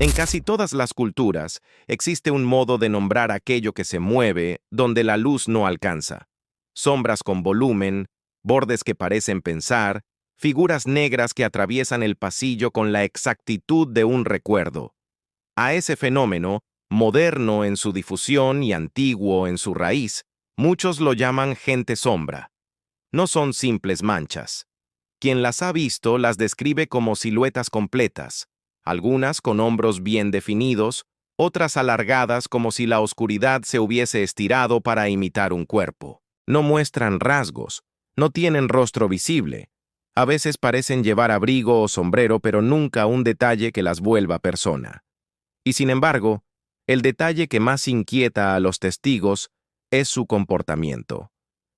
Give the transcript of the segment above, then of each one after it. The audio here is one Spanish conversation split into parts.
En casi todas las culturas existe un modo de nombrar aquello que se mueve donde la luz no alcanza. Sombras con volumen, bordes que parecen pensar, figuras negras que atraviesan el pasillo con la exactitud de un recuerdo. A ese fenómeno, moderno en su difusión y antiguo en su raíz, muchos lo llaman gente sombra. No son simples manchas. Quien las ha visto las describe como siluetas completas, algunas con hombros bien definidos, otras alargadas como si la oscuridad se hubiese estirado para imitar un cuerpo. No muestran rasgos, no tienen rostro visible. A veces parecen llevar abrigo o sombrero, pero nunca un detalle que las vuelva persona. Y sin embargo, el detalle que más inquieta a los testigos es su comportamiento.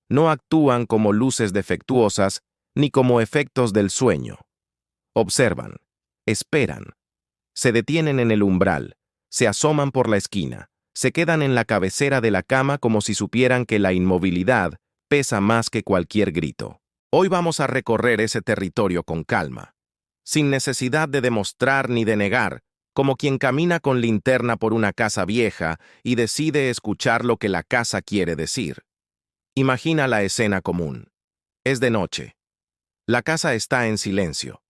No actúan como luces defectuosas ni como efectos del sueño. Observan, esperan, se detienen en el umbral, se asoman por la esquina, se quedan en la cabecera de la cama como si supieran que la inmovilidad pesa más que cualquier grito. Hoy vamos a recorrer ese territorio con calma, sin necesidad de demostrar ni de negar, como quien camina con linterna por una casa vieja y decide escuchar lo que la casa quiere decir. Imagina la escena común. Es de noche. La casa está en silencio.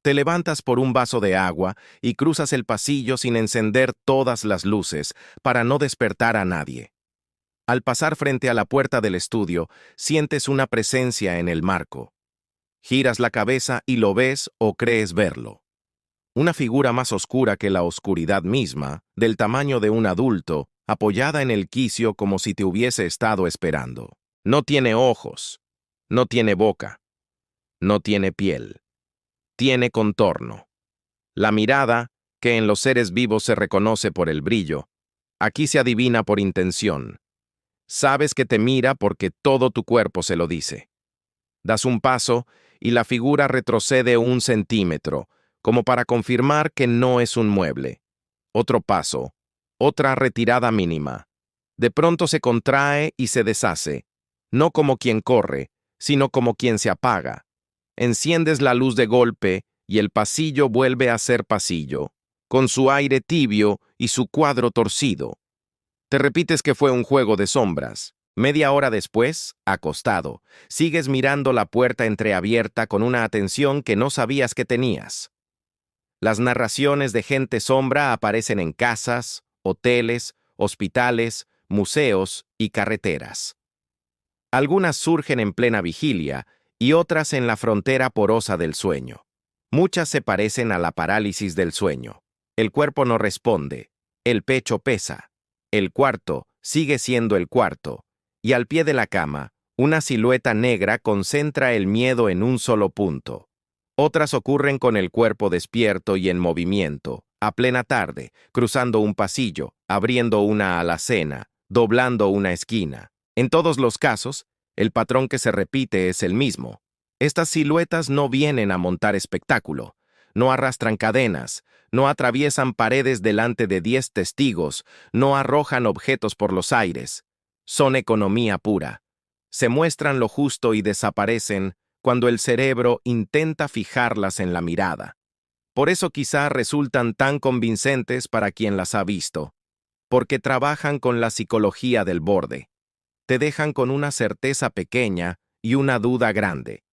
Te levantas por un vaso de agua y cruzas el pasillo sin encender todas las luces para no despertar a nadie. Al pasar frente a la puerta del estudio, sientes una presencia en el marco. Giras la cabeza y lo ves o crees verlo. Una figura más oscura que la oscuridad misma, del tamaño de un adulto, apoyada en el quicio como si te hubiese estado esperando. No tiene ojos, no tiene boca, no tiene piel. Tiene contorno. La mirada, que en los seres vivos se reconoce por el brillo, aquí se adivina por intención. Sabes que te mira porque todo tu cuerpo se lo dice. Das un paso y la figura retrocede 1 centímetro, como para confirmar que no es un mueble. Otro paso, otra retirada mínima. De pronto se contrae y se deshace, no como quien corre, sino como quien se apaga. Enciendes la luz de golpe y el pasillo vuelve a ser pasillo, con su aire tibio y su cuadro torcido. Te repites que fue un juego de sombras. Media hora después, acostado, sigues mirando la puerta entreabierta con una atención que no sabías que tenías. Las narraciones de gente sombra aparecen en casas, hoteles, hospitales, museos y carreteras. Algunas surgen en plena vigilia y otras en la frontera porosa del sueño. Muchas se parecen a la parálisis del sueño. El cuerpo no responde, el pecho pesa, el cuarto sigue siendo el cuarto, y al pie de la cama, una silueta negra concentra el miedo en un solo punto. Otras ocurren con el cuerpo despierto y en movimiento, a plena tarde, cruzando un pasillo, abriendo una alacena, doblando una esquina. En todos los casos, el patrón que se repite es el mismo. Estas siluetas no vienen a montar espectáculo, no arrastran cadenas, no atraviesan paredes delante de 10 testigos, no arrojan objetos por los aires. Son economía pura. Se muestran lo justo y desaparecen cuando el cerebro intenta fijarlas en la mirada. Por eso quizá resultan tan convincentes para quien las ha visto, porque trabajan con la psicología del borde. Te dejan con una certeza pequeña y una duda grande.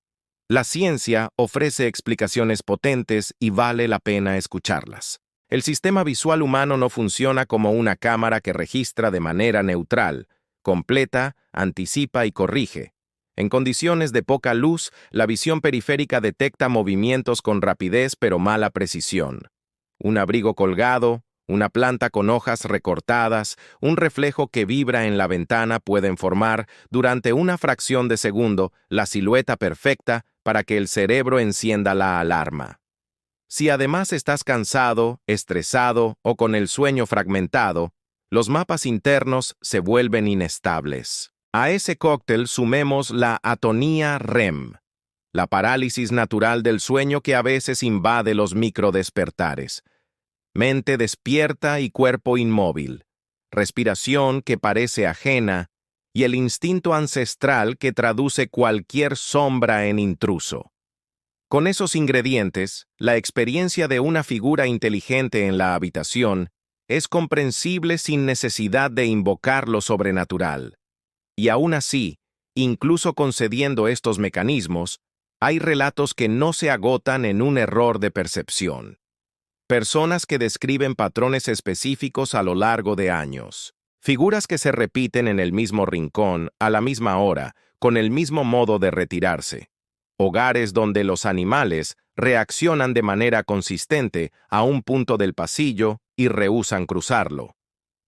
La ciencia ofrece explicaciones potentes y vale la pena escucharlas. El sistema visual humano no funciona como una cámara que registra de manera neutral, completa, anticipa y corrige. En condiciones de poca luz, la visión periférica detecta movimientos con rapidez pero mala precisión. Un abrigo colgado, una planta con hojas recortadas, un reflejo que vibra en la ventana pueden formar, durante una fracción de segundo, la silueta perfecta para que el cerebro encienda la alarma. Si además estás cansado, estresado o con el sueño fragmentado, los mapas internos se vuelven inestables. A ese cóctel sumemos la atonía REM, la parálisis natural del sueño que a veces invade los microdespertares. Mente despierta y cuerpo inmóvil, respiración que parece ajena y el instinto ancestral que traduce cualquier sombra en intruso. Con esos ingredientes, la experiencia de una figura inteligente en la habitación es comprensible sin necesidad de invocar lo sobrenatural. Y aún así, incluso concediendo estos mecanismos, hay relatos que no se agotan en un error de percepción. Personas que describen patrones específicos a lo largo de años. Figuras que se repiten en el mismo rincón, a la misma hora, con el mismo modo de retirarse. Hogares donde los animales reaccionan de manera consistente a un punto del pasillo y rehúsan cruzarlo.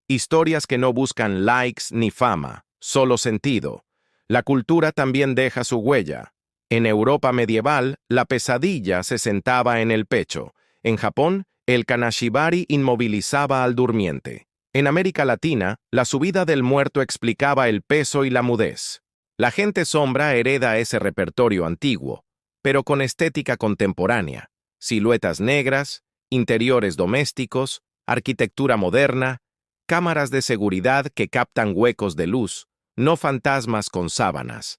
Historias que no buscan likes ni fama, solo sentido. La cultura también deja su huella. En Europa medieval, la pesadilla se sentaba en el pecho. En Japón, el kanashibari inmovilizaba al durmiente. En América Latina, la subida del muerto explicaba el peso y la mudez. La gente sombra hereda ese repertorio antiguo, pero con estética contemporánea. Siluetas negras, interiores domésticos, arquitectura moderna, cámaras de seguridad que captan huecos de luz, no fantasmas con sábanas.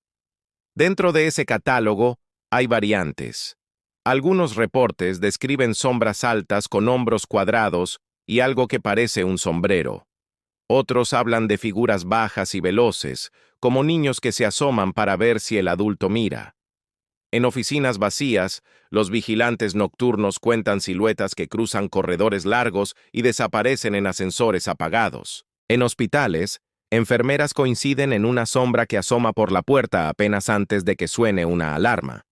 Dentro de ese catálogo hay variantes. Algunos reportes describen sombras altas con hombros cuadrados y algo que parece un sombrero. Otros hablan de figuras bajas y veloces, como niños que se asoman para ver si el adulto mira. En oficinas vacías, los vigilantes nocturnos cuentan siluetas que cruzan corredores largos y desaparecen en ascensores apagados. En hospitales, enfermeras coinciden en una sombra que asoma por la puerta apenas antes de que suene una alarma.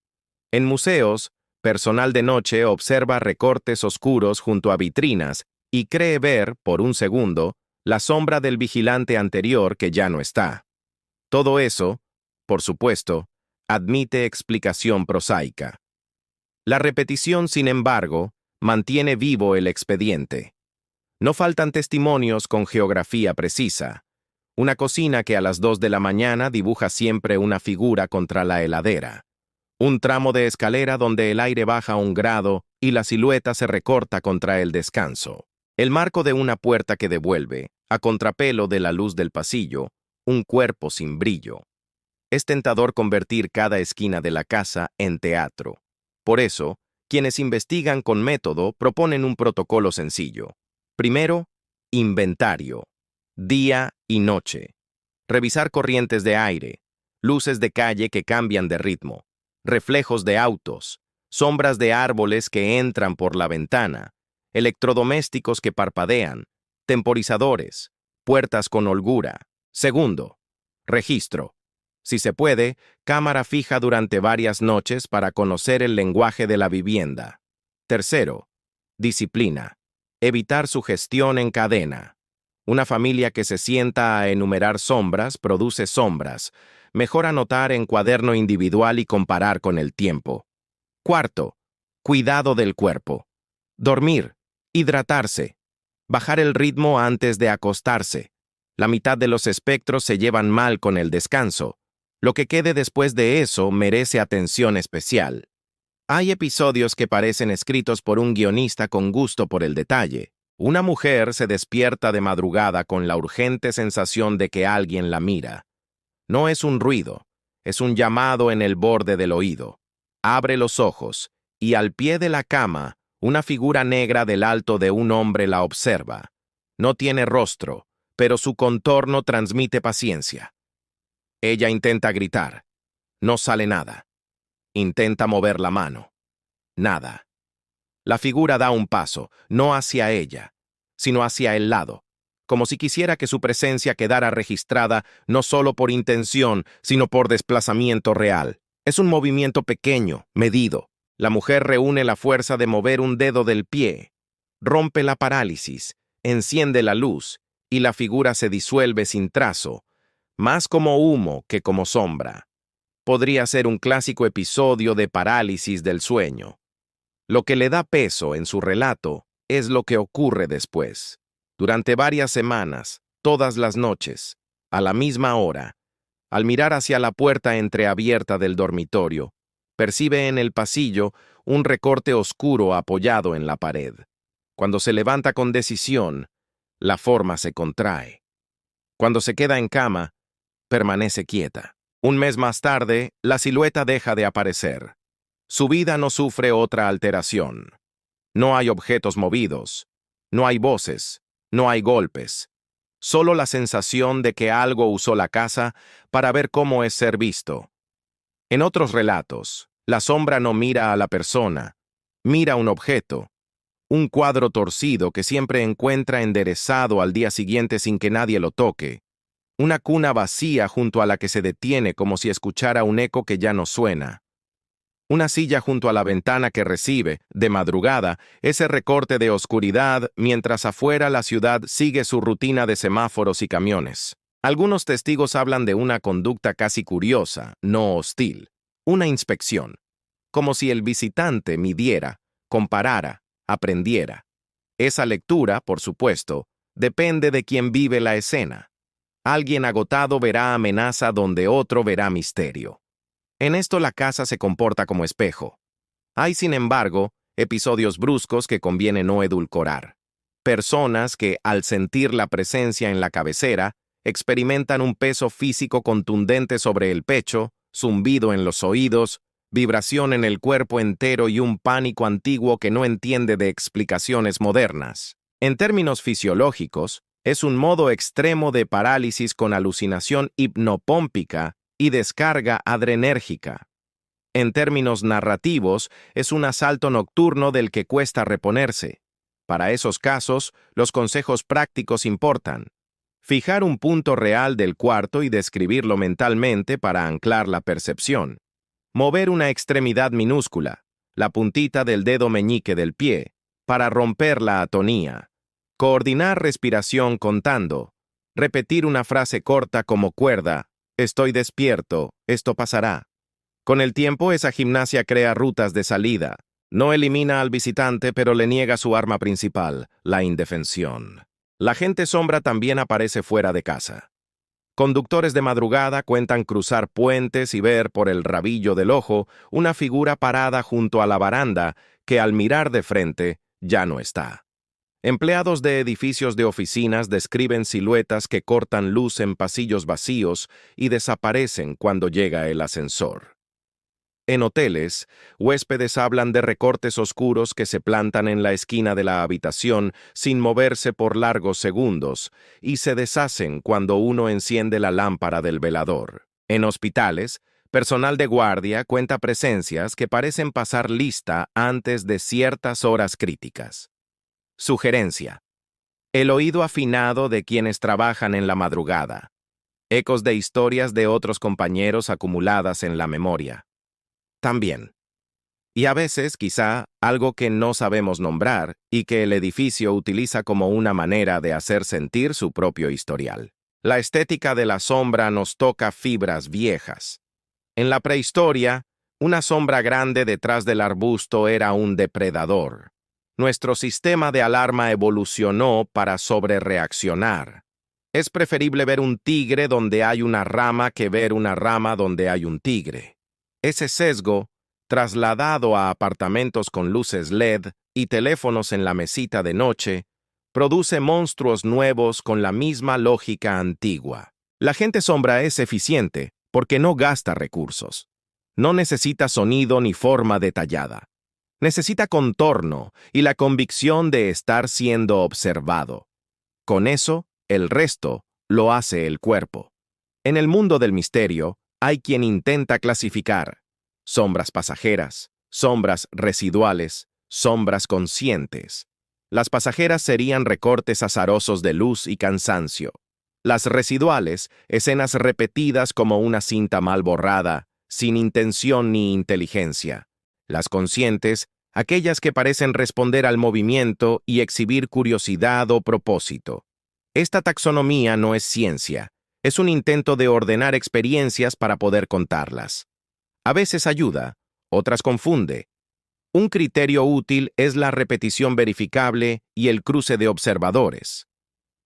En museos, personal de noche observa recortes oscuros junto a vitrinas y cree ver, por un segundo, la sombra del vigilante anterior que ya no está. Todo eso, por supuesto, admite explicación prosaica. La repetición, sin embargo, mantiene vivo el expediente. No faltan testimonios con geografía precisa. Una cocina que a las 2 de la mañana dibuja siempre una figura contra la heladera. Un tramo de escalera donde el aire baja 1 grado y la silueta se recorta contra el descanso. El marco de una puerta que devuelve, a contrapelo de la luz del pasillo, un cuerpo sin brillo. Es tentador convertir cada esquina de la casa en teatro. Por eso, quienes investigan con método proponen un protocolo sencillo. Primero, inventario. Día y noche. Revisar corrientes de aire, luces de calle que cambian de ritmo, reflejos de autos, sombras de árboles que entran por la ventana, electrodomésticos que parpadean, temporizadores, puertas con holgura. Segundo, registro. Si se puede, cámara fija durante varias noches para conocer el lenguaje de la vivienda. Tercero, disciplina. Evitar sugestión en cadena. Una familia que se sienta a enumerar sombras produce sombras. Mejor anotar en cuaderno individual y comparar con el tiempo. Cuarto, cuidado del cuerpo. Dormir, hidratarse, bajar el ritmo antes de acostarse. La mitad de los espectros se llevan mal con el descanso. Lo que quede después de eso merece atención especial. Hay episodios que parecen escritos por un guionista con gusto por el detalle. Una mujer se despierta de madrugada con la urgente sensación de que alguien la mira. No es un ruido, es un llamado en el borde del oído. Abre los ojos, y al pie de la cama, una figura negra del alto de un hombre la observa. No tiene rostro, pero su contorno transmite paciencia. Ella intenta gritar. No sale nada. Intenta mover la mano. Nada. La figura da un paso, no hacia ella, sino hacia el lado, como si quisiera que su presencia quedara registrada no solo por intención, sino por desplazamiento real. Es un movimiento pequeño, medido. La mujer reúne la fuerza de mover un dedo del pie, rompe la parálisis, enciende la luz, y la figura se disuelve sin trazo, más como humo que como sombra. Podría ser un clásico episodio de parálisis del sueño. Lo que le da peso en su relato es lo que ocurre después. Durante varias semanas, todas las noches, a la misma hora, al mirar hacia la puerta entreabierta del dormitorio, percibe en el pasillo un recorte oscuro apoyado en la pared. Cuando se levanta con decisión, la forma se contrae. Cuando se queda en cama, permanece quieta. Un mes más tarde, la silueta deja de aparecer. Su vida no sufre otra alteración. No hay objetos movidos, no hay voces, no hay golpes. Solo la sensación de que algo usó la casa para ver cómo es ser visto. En otros relatos, la sombra no mira a la persona, mira un objeto, un cuadro torcido que siempre encuentra enderezado al día siguiente sin que nadie lo toque, una cuna vacía junto a la que se detiene como si escuchara un eco que ya no suena, una silla junto a la ventana que recibe, de madrugada, ese recorte de oscuridad mientras afuera la ciudad sigue su rutina de semáforos y camiones. Algunos testigos hablan de una conducta casi curiosa, no hostil, una inspección, como si el visitante midiera, comparara, aprendiera. Esa lectura, por supuesto, depende de quien vive la escena. Alguien agotado verá amenaza donde otro verá misterio. En esto la casa se comporta como espejo. Hay, sin embargo, episodios bruscos que conviene no edulcorar. Personas que, al sentir la presencia en la cabecera, experimentan un peso físico contundente sobre el pecho, zumbido en los oídos, vibración en el cuerpo entero y un pánico antiguo que no entiende de explicaciones modernas. En términos fisiológicos, es un modo extremo de parálisis con alucinación hipnopómpica y descarga adrenérgica. En términos narrativos, es un asalto nocturno del que cuesta reponerse. Para esos casos, los consejos prácticos importan. Fijar un punto real del cuarto y describirlo mentalmente para anclar la percepción. Mover una extremidad minúscula, la puntita del dedo meñique del pie, para romper la atonía. Coordinar respiración contando. Repetir una frase corta como cuerda. Estoy despierto, esto pasará. Con el tiempo, esa gimnasia crea rutas de salida. No elimina al visitante, pero le niega su arma principal, la indefensión. La gente sombra también aparece fuera de casa. Conductores de madrugada cuentan cruzar puentes y ver por el rabillo del ojo una figura parada junto a la baranda que al mirar de frente ya no está. Empleados de edificios de oficinas describen siluetas que cortan luz en pasillos vacíos y desaparecen cuando llega el ascensor. En hoteles, huéspedes hablan de recortes oscuros que se plantan en la esquina de la habitación sin moverse por largos segundos y se deshacen cuando uno enciende la lámpara del velador. En hospitales, personal de guardia cuenta presencias que parecen pasar lista antes de ciertas horas críticas. Sugerencia. El oído afinado de quienes trabajan en la madrugada. Ecos de historias de otros compañeros acumuladas en la memoria. También. Y a veces, quizá, algo que no sabemos nombrar y que el edificio utiliza como una manera de hacer sentir su propio historial. La estética de la sombra nos toca fibras viejas. En la prehistoria, una sombra grande detrás del arbusto era un depredador. Nuestro sistema de alarma evolucionó para sobrereaccionar. Es preferible ver un tigre donde hay una rama que ver una rama donde hay un tigre. Ese sesgo, trasladado a apartamentos con luces LED y teléfonos en la mesita de noche, produce monstruos nuevos con la misma lógica antigua. La gente sombra es eficiente porque no gasta recursos. No necesita sonido ni forma detallada. Necesita contorno y la convicción de estar siendo observado. Con eso, el resto lo hace el cuerpo. En el mundo del misterio, hay quien intenta clasificar sombras pasajeras, sombras residuales, sombras conscientes. Las pasajeras serían recortes azarosos de luz y cansancio. Las residuales, escenas repetidas como una cinta mal borrada, sin intención ni inteligencia. Las conscientes, aquellas que parecen responder al movimiento y exhibir curiosidad o propósito. Esta taxonomía no es ciencia, es un intento de ordenar experiencias para poder contarlas. A veces ayuda, otras confunde. Un criterio útil es la repetición verificable y el cruce de observadores.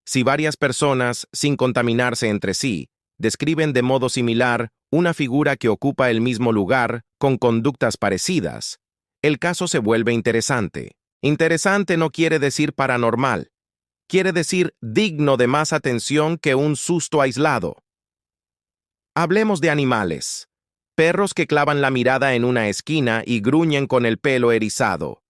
Si varias personas, sin contaminarse entre sí, describen de modo similar una figura que ocupa el mismo lugar con conductas parecidas, el caso se vuelve interesante. Interesante no quiere decir paranormal. Quiere decir digno de más atención que un susto aislado. Hablemos de animales. Perros que clavan la mirada en una esquina y gruñen con el pelo erizado.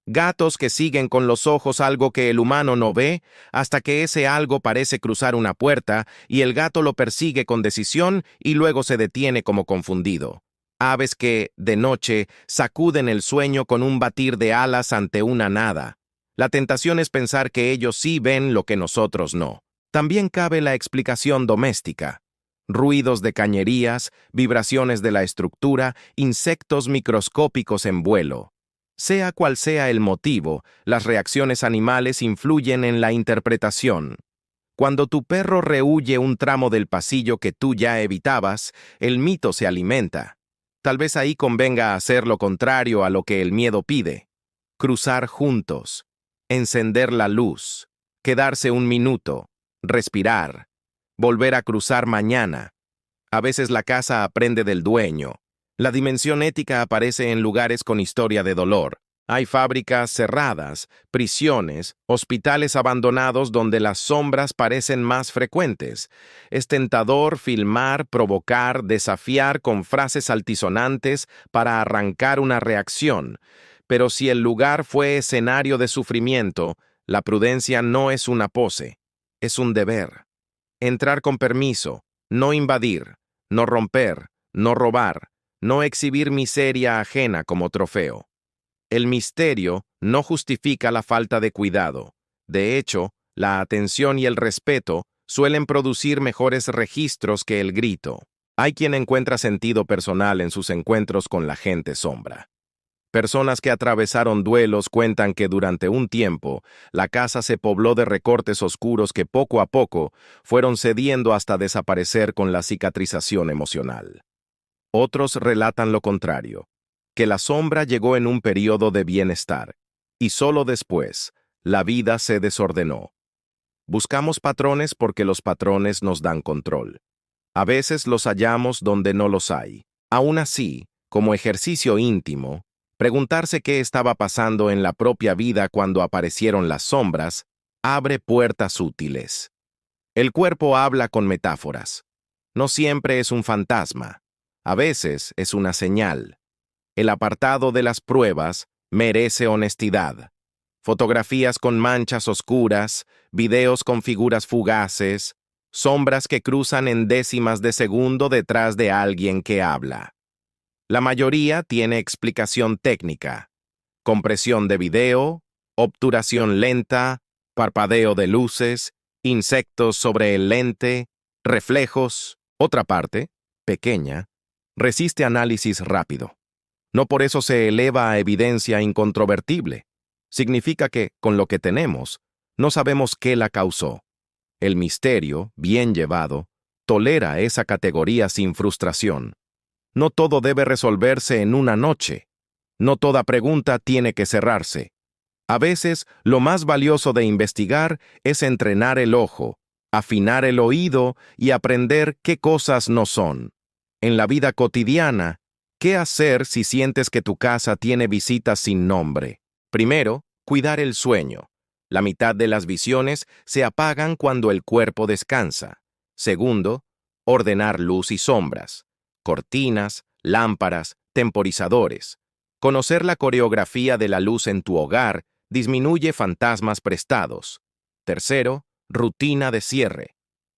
Gatos que siguen con los ojos algo que el humano no ve, hasta que ese algo parece cruzar una puerta y el gato lo persigue con decisión y luego se detiene como confundido. Aves que, de noche, sacuden el sueño con un batir de alas ante una nada. La tentación es pensar que ellos sí ven lo que nosotros no. También cabe la explicación doméstica. Ruidos de cañerías, vibraciones de la estructura, insectos microscópicos en vuelo. Sea cual sea el motivo, las reacciones animales influyen en la interpretación. Cuando tu perro rehuye un tramo del pasillo que tú ya evitabas, el mito se alimenta. Tal vez ahí convenga hacer lo contrario a lo que el miedo pide. Cruzar juntos, encender la luz, quedarse un minuto, respirar, volver a cruzar mañana. A veces la casa aprende del dueño. La dimensión ética aparece en lugares con historia de dolor. Hay fábricas cerradas, prisiones, hospitales abandonados donde las sombras parecen más frecuentes. Es tentador filmar, provocar, desafiar con frases altisonantes para arrancar una reacción. Pero si el lugar fue escenario de sufrimiento, la prudencia no es una pose, es un deber. Entrar con permiso, no invadir, no romper, no robar, no exhibir miseria ajena como trofeo. El misterio no justifica la falta de cuidado. De hecho, la atención y el respeto suelen producir mejores registros que el grito. Hay quien encuentra sentido personal en sus encuentros con la gente sombra. Personas que atravesaron duelos cuentan que durante un tiempo la casa se pobló de recortes oscuros que poco a poco fueron cediendo hasta desaparecer con la cicatrización emocional. Otros relatan lo contrario, que la sombra llegó en un periodo de bienestar, y solo después, la vida se desordenó. Buscamos patrones porque los patrones nos dan control. A veces los hallamos donde no los hay. Aún así, como ejercicio íntimo, preguntarse qué estaba pasando en la propia vida cuando aparecieron las sombras, abre puertas útiles. El cuerpo habla con metáforas. No siempre es un fantasma. A veces es una señal. El apartado de las pruebas merece honestidad. Fotografías con manchas oscuras, videos con figuras fugaces, sombras que cruzan en décimas de segundo detrás de alguien que habla. La mayoría tiene explicación técnica. Compresión de video, obturación lenta, parpadeo de luces, insectos sobre el lente, reflejos. Otra parte, pequeña, resiste análisis rápido. No por eso se eleva a evidencia incontrovertible. Significa que, con lo que tenemos, no sabemos qué la causó. El misterio, bien llevado, tolera esa categoría sin frustración. No todo debe resolverse en una noche. No toda pregunta tiene que cerrarse. A veces, lo más valioso de investigar es entrenar el ojo, afinar el oído y aprender qué cosas no son. En la vida cotidiana, ¿qué hacer si sientes que tu casa tiene visitas sin nombre? Primero, cuidar el sueño. La mitad de las visiones se apagan cuando el cuerpo descansa. Segundo, ordenar luz y sombras. Cortinas, lámparas, temporizadores. Conocer la coreografía de la luz en tu hogar disminuye fantasmas prestados. Tercero, rutina de cierre.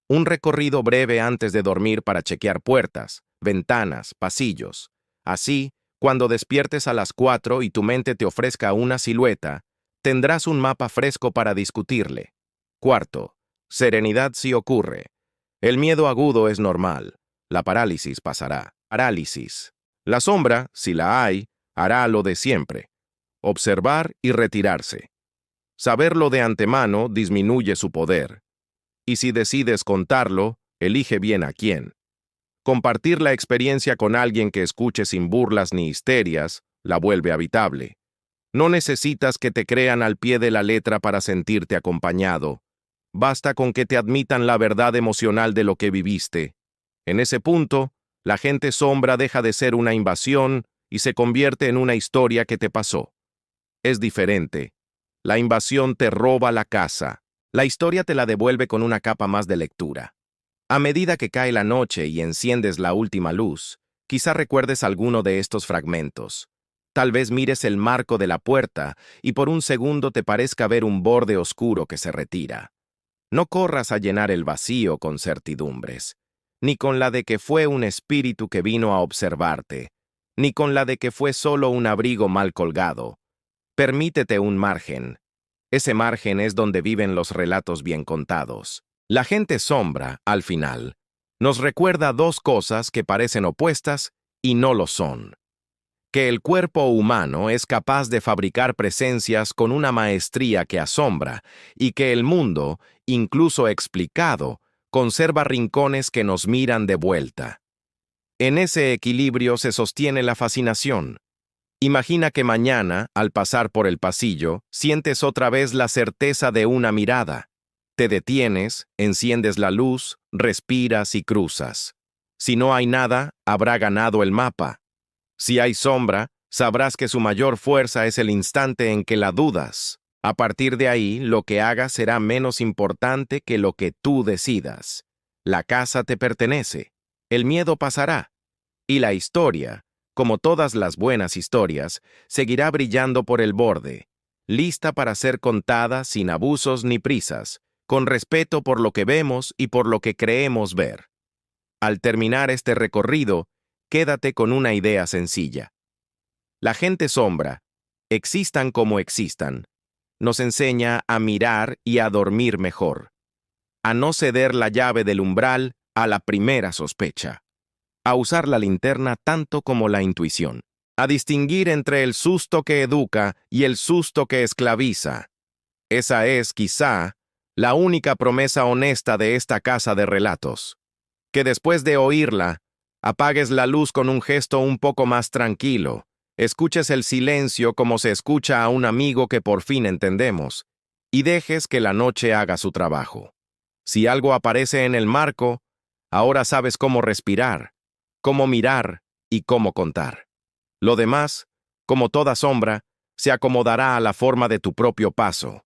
Un recorrido breve antes de dormir para chequear puertas, ventanas, pasillos. Así, cuando despiertes a las 4 y tu mente te ofrezca una silueta, tendrás un mapa fresco para discutirle. Cuarto, serenidad si ocurre. El miedo agudo es normal. La parálisis pasará. Parálisis. La sombra, si la hay, hará lo de siempre. Observar y retirarse. Saberlo de antemano disminuye su poder. Y si decides contarlo, elige bien a quién. Compartir la experiencia con alguien que escuche sin burlas ni histerias la vuelve habitable. No necesitas que te crean al pie de la letra para sentirte acompañado. Basta con que te admitan la verdad emocional de lo que viviste. En ese punto, la gente sombra deja de ser una invasión y se convierte en una historia que te pasó. Es diferente. La invasión te roba la casa. La historia te la devuelve con una capa más de lectura. A medida que cae la noche y enciendes la última luz, Quizá recuerdes alguno de estos fragmentos. Tal vez mires el marco de la puerta y por un segundo te parezca ver un borde oscuro que se retira. No corras a llenar el vacío con certidumbres, ni con la de que fue un espíritu que vino a observarte, ni con la de que fue solo un abrigo mal colgado. Permítete un margen. Ese margen es donde viven los relatos bien contados. La gente sombra, al final, nos recuerda dos cosas que parecen opuestas y no lo son. Que el cuerpo humano es capaz de fabricar presencias con una maestría que asombra y que el mundo, incluso explicado, conserva rincones que nos miran de vuelta. En ese equilibrio se sostiene la fascinación. Imagina que mañana, al pasar por el pasillo, sientes otra vez la certeza de una mirada. Te detienes, enciendes la luz, respiras y cruzas. Si no hay nada, habrá ganado el mapa. Si hay sombra, sabrás que su mayor fuerza es el instante en que la dudas. A partir de ahí, lo que hagas será menos importante que lo que tú decidas. La casa te pertenece. El miedo pasará. Y la historia, como todas las buenas historias, seguirá brillando por el borde, lista para ser contada sin abusos ni prisas, con respeto por lo que vemos y por lo que creemos ver. Al terminar este recorrido, quédate con una idea sencilla. La gente sombra, existan como existan, nos enseña a mirar y a dormir mejor, a no ceder la llave del umbral a la primera sospecha, a usar la linterna tanto como la intuición, a distinguir entre el susto que educa y el susto que esclaviza. Esa es, quizá, la única promesa honesta de esta casa de relatos. Que después de oírla, apagues la luz con un gesto un poco más tranquilo, escuches el silencio como se escucha a un amigo que por fin entendemos, y dejes que la noche haga su trabajo. Si algo aparece en el marco, ahora sabes cómo respirar, cómo mirar y cómo contar. Lo demás, como toda sombra, se acomodará a la forma de tu propio paso.